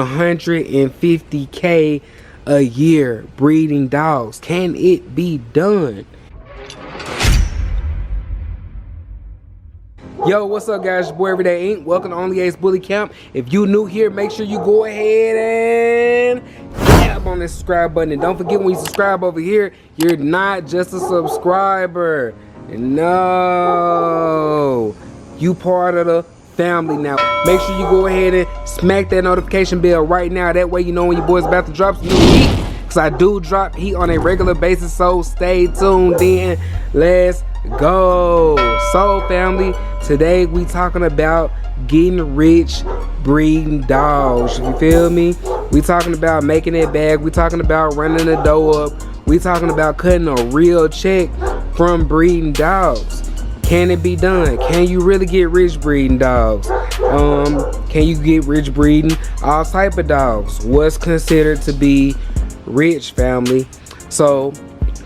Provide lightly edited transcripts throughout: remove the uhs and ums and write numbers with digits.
150K a year breeding dogs. Can it be done? Yo, what's up guys? Your boy Everyday Inc. Welcome to Only Ace Bully Camp. If you new here, make sure you go ahead and tap on the subscribe button. And don't forget, when you subscribe over here, you're not just a subscriber. No, you part of the family now. Make sure you go ahead and smack that notification bell right now. That way you know when your boy's about to drop some new heat. Because I do drop heat on a regular basis, so stay tuned in. Let's go. So family, today we talking about getting rich breeding dogs. You feel me? We talking about making it bag. We talking about running the dough up. We talking about cutting a real check from breeding dogs. Can it be done? Can you really get rich breeding dogs? Can you get rich breeding all type of dogs? What's considered to be rich, family? So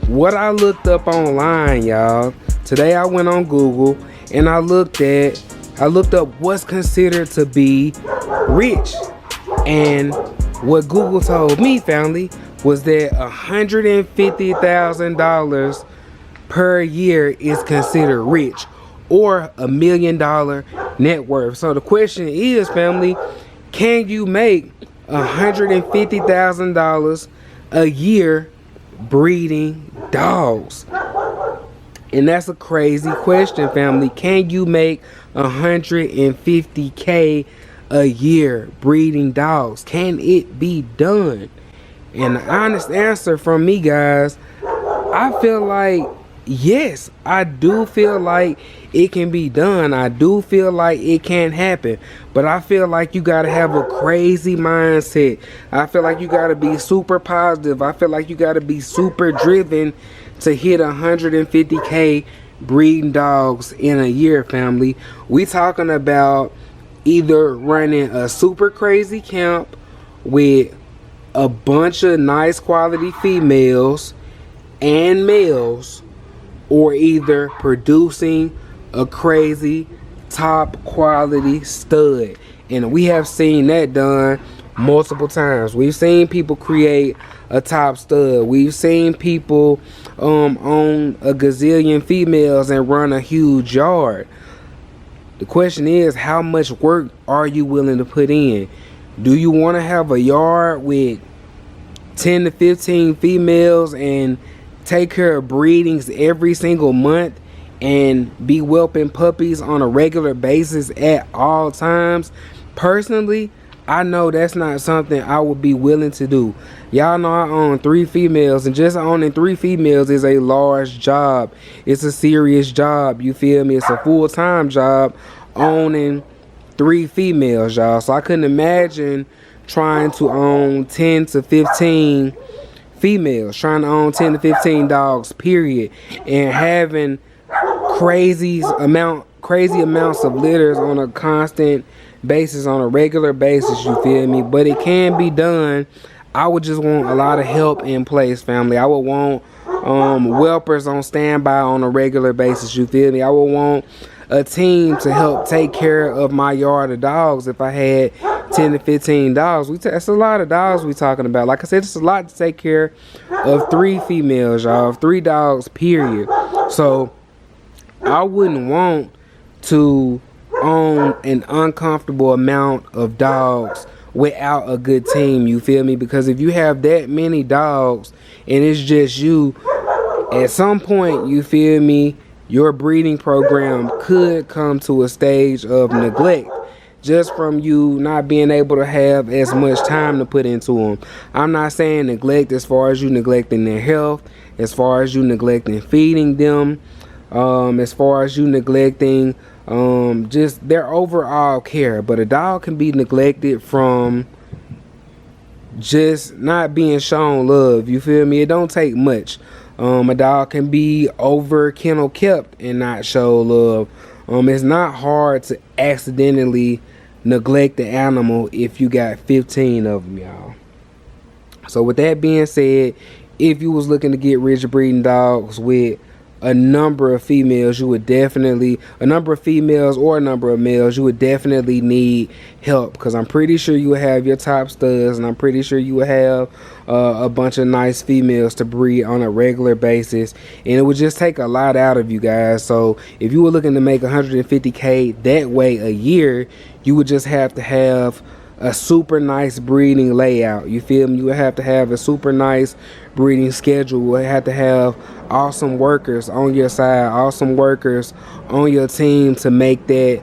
what I looked up online, y'all, today I went on Google and I looked up what's considered to be rich. And what Google told me, family, was that $150,000 per year is considered rich, or $1 million net worth. So the question is, family, can you make $150,000 a year breeding dogs? And that's a crazy question, family. Can you make 150K a year breeding dogs? Can it be done? And the honest answer from me, guys, I feel like yes, I do feel like it can be done. I do feel like it can happen. But I feel like you gotta have a crazy mindset. I feel like you gotta be super positive. I feel like you gotta be super driven to hit 150K breeding dogs in a year, family. We talking about either running a super crazy camp with a bunch of nice quality females and males, or either producing a crazy top quality stud. And we have seen that done multiple times. We've seen people create a top stud. We've seen people own a gazillion females and run a huge yard. The question is, how much work are you willing to put in? Do you want to have a yard with 10 to 15 females and take care of breedings every single month and be whelping puppies on a regular basis at all times? Personally, I know that's not something I would be willing to do. Y'all know I own 3 females, and just owning 3 females is a large job. It's a serious job, you feel me? It's a full-time job owning 3 females, y'all. So I couldn't imagine trying to own 10 to 15 females, trying to own 10 to 15 dogs, period, and having crazy amounts of litters on a constant basis, on a regular basis, you feel me? But it can be done. I would just want a lot of help in place, family. I would want whelpers on standby on a regular basis, you feel me? I would want a team to help take care of my yard of dogs. If I had 10 to 15 dogs, that's a lot of dogs we talking about. Like I said, it's a lot to take care of 3 females, y'all, 3 dogs, period. So I wouldn't want to own an uncomfortable amount of dogs without a good team, you feel me? Because if you have that many dogs and it's just you, at some point, you feel me, your breeding program could come to a stage of neglect, just from you not being able to have as much time to put into them. I'm not saying neglect as far as you neglecting their health, as far as you neglecting feeding them, as far as you neglecting just their overall care. But a dog can be neglected from just not being shown love, you feel me? It don't take much. A dog can be over kennel kept and not show love. It's not hard to accidentally neglect the animal if you got 15 of them, y'all. So with that being said, if you was looking to get rich breeding dogs with a number of females, you would definitely, a number of females or a number of males, you would definitely need help, because I'm pretty sure you would have your top studs, and I'm pretty sure you would have a bunch of nice females to breed on a regular basis, and it would just take a lot out of you guys. So if you were looking to make 150K that way a year, you would just have to have a super nice breeding layout. You feel me? You would have to have a super nice breeding schedule. You would have to have awesome workers on your side, awesome workers on your team to make that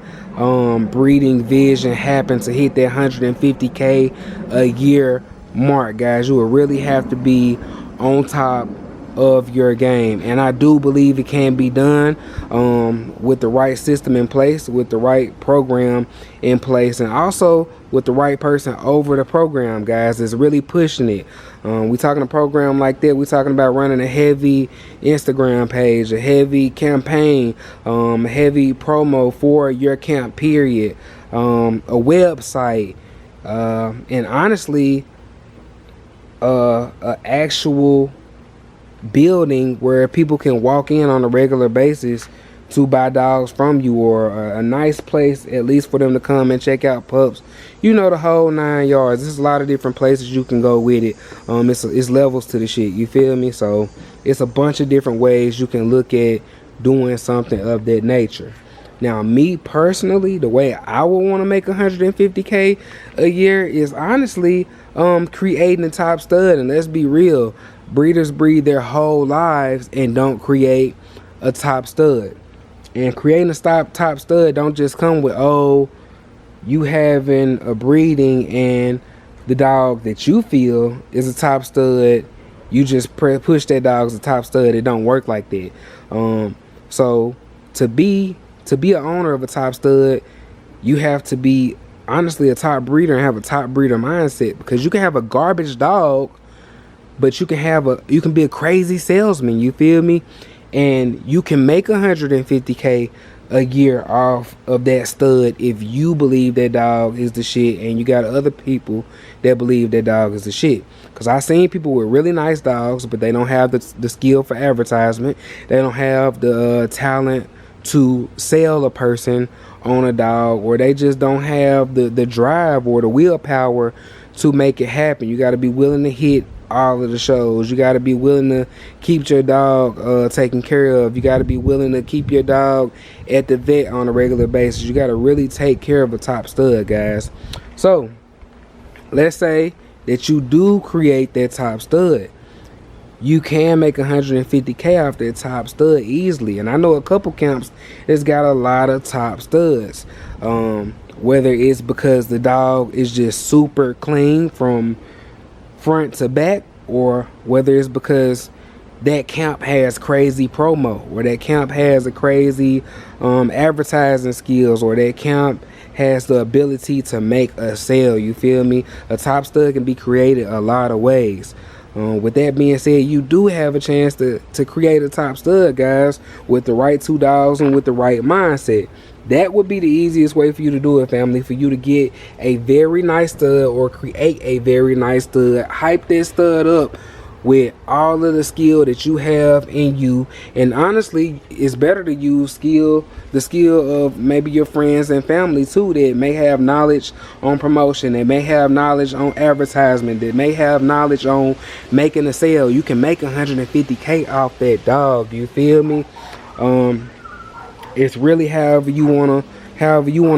breeding vision happen, to hit that 150K a year mark, guys. You would really have to be on top of your game, and I do believe it can be done with the right system in place, with the right program in place, and also with the right person over the program, guys. Is really pushing it. We talking a program like that, we talking about running a heavy Instagram page, a heavy campaign, a heavy promo for your camp period, a website, and honestly a actual building where people can walk in on a regular basis to buy dogs from you, or a nice place at least for them to come and check out pups. You know, the whole 9 yards. There's a lot of different places you can go with it. It's levels to the shit, you feel me? So it's a bunch of different ways you can look at doing something of that nature. Now, me personally, the way I would want to make 150K a year is honestly creating a top stud. And let's be real, breeders breed their whole lives and don't create a top stud. And creating a top stud don't just come with, oh, you having a breeding and the dog that you feel is a top stud, you just push that dog as a top stud. It don't work like that. So to be an owner of a top stud, you have to be honestly a top breeder and have a top breeder mindset, because you can have a garbage dog, but you can be a crazy salesman, you feel me? And you can make 150K a year off of that stud if you believe that dog is the shit, and you got other people that believe that dog is the shit. Because I've seen people with really nice dogs, but they don't have the skill for advertisement. They don't have the talent to sell a person on a dog, or they just don't have the drive or the willpower to make it happen. You got to be willing to hit all of the shows. You got to be willing to keep your dog taken care of. You got to be willing to keep your dog at the vet on a regular basis. You got to really take care of a top stud, guys. So let's say that you do create that top stud. You can make 150K off that top stud easily. And I know a couple camps that's got a lot of top studs. Whether it's because the dog is just super clean from front to back, or whether it's because that camp has crazy promo, or that camp has a crazy advertising skills, or that camp has the ability to make a sale, you feel me? A top stud can be created a lot of ways. With that being said, you do have a chance to create a top stud, guys, with the right two dogs and with the right mindset. That would be the easiest way for you to do it, family, for you to get a very nice stud or create a very nice stud. Hype that stud up with all of the skill that you have in you. And honestly, it's better to use the skill of maybe your friends and family too, that may have knowledge on promotion, that may have knowledge on advertisement, that may have knowledge on making a sale. You can make 150K off that dog, you feel me? It's really however you wanna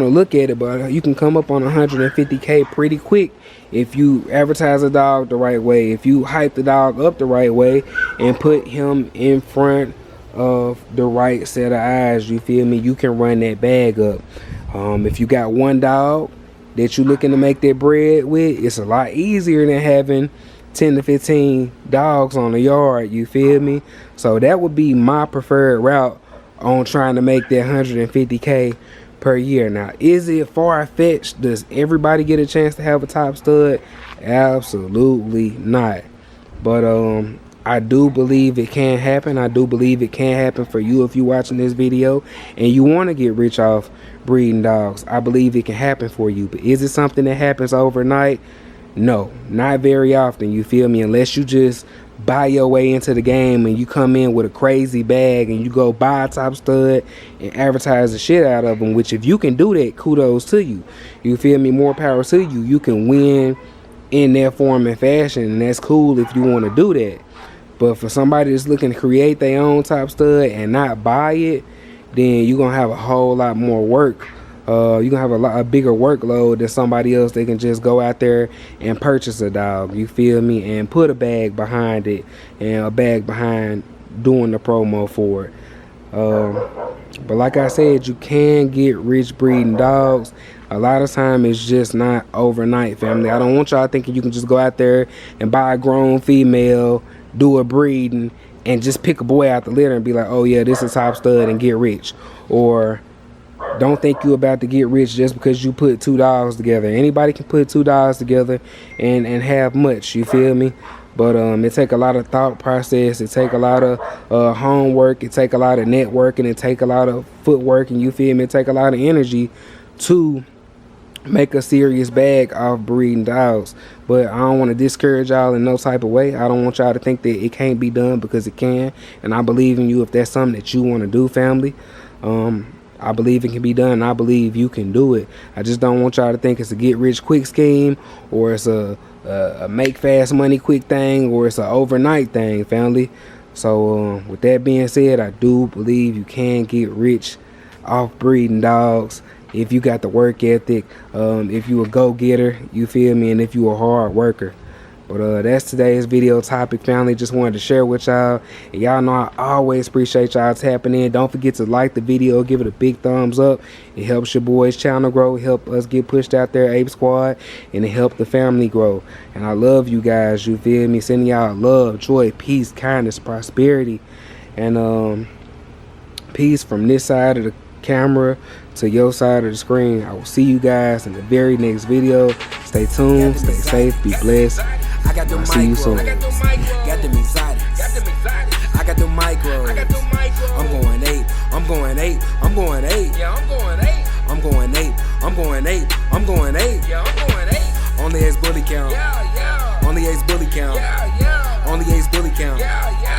look at it, but you can come up on 150K pretty quick if you advertise a dog the right way, if you hype the dog up the right way, and put him in front of the right set of eyes, you feel me? You can run that bag up. If you got one dog that you're looking to make that bread with, it's a lot easier than having 10 to 15 dogs on the yard, you feel me? So that would be my preferred route on trying to make that 150K per year. Now, is it far-fetched? Does everybody get a chance to have a top stud? Absolutely not. But I do believe it can happen. I do believe it can happen for you if you're watching this video and you want to get rich off breeding dogs. I believe it can happen for you. But is it something that happens overnight? No, not very often, you feel me? Unless you just buy your way into the game and you come in with a crazy bag and you go buy a top stud and advertise the shit out of them, which if you can do that, kudos to you. You feel me? More power to you. You can win in that form and fashion, and that's cool if you want to do that. But for somebody that's looking to create their own top stud and not buy it, then you're gonna have a whole lot more work. You're gonna have a bigger workload than somebody else. They can just go out there and purchase a dog, you feel me, and put a bag behind it and a bag behind doing the promo for it. But like I said, you can get rich breeding dogs. A lot of time it's just not overnight, family. I don't want y'all thinking you can just go out there and buy a grown female, do a breeding, and just pick a boy out the litter and be like, oh yeah, this is top stud, and get rich. Or don't think you about to get rich just because you put two dogs together. Anybody can put two dogs together and have much, you feel me? But it take a lot of thought process. It take a lot of homework. It take a lot of networking. It take a lot of footwork, and you feel me? It take a lot of energy to make a serious bag off breeding dogs. But I don't want to discourage y'all in no type of way. I don't want y'all to think that it can't be done, because it can. And I believe in you if that's something that you want to do, family. I believe it can be done. I believe you can do it. I just don't want y'all to think it's a get rich quick scheme, or it's a make fast money quick thing, or it's an overnight thing, family. So with that being said, I do believe you can get rich off breeding dogs if you got the work ethic, if you a go-getter, you feel me, and if you a hard worker. But that's today's video topic, family. Just wanted to share with y'all. And y'all know I always appreciate y'all tapping in. Don't forget to like the video, give it a big thumbs up. It helps your boys' channel grow, help us get pushed out there, Ape Squad, and it help the family grow. And I love you guys, you feel me? Sending y'all love, joy, peace, kindness, prosperity, and peace from this side of the camera to your side of the screen. I will see you guys in the very next video. Stay tuned, stay safe, be blessed. I'll see you soon. Got them exotics. I got them micros. I'm going 8. I'm going 8. I'm going 8. Yeah, I'm going 8. I'm going 8. I'm going 8. I'm going 8. Yeah, I'm going 8. On the Ace bully count. Yeah, yeah. On the Ace bully count. Yeah, yeah. On the Ace bully count. Yeah, yeah.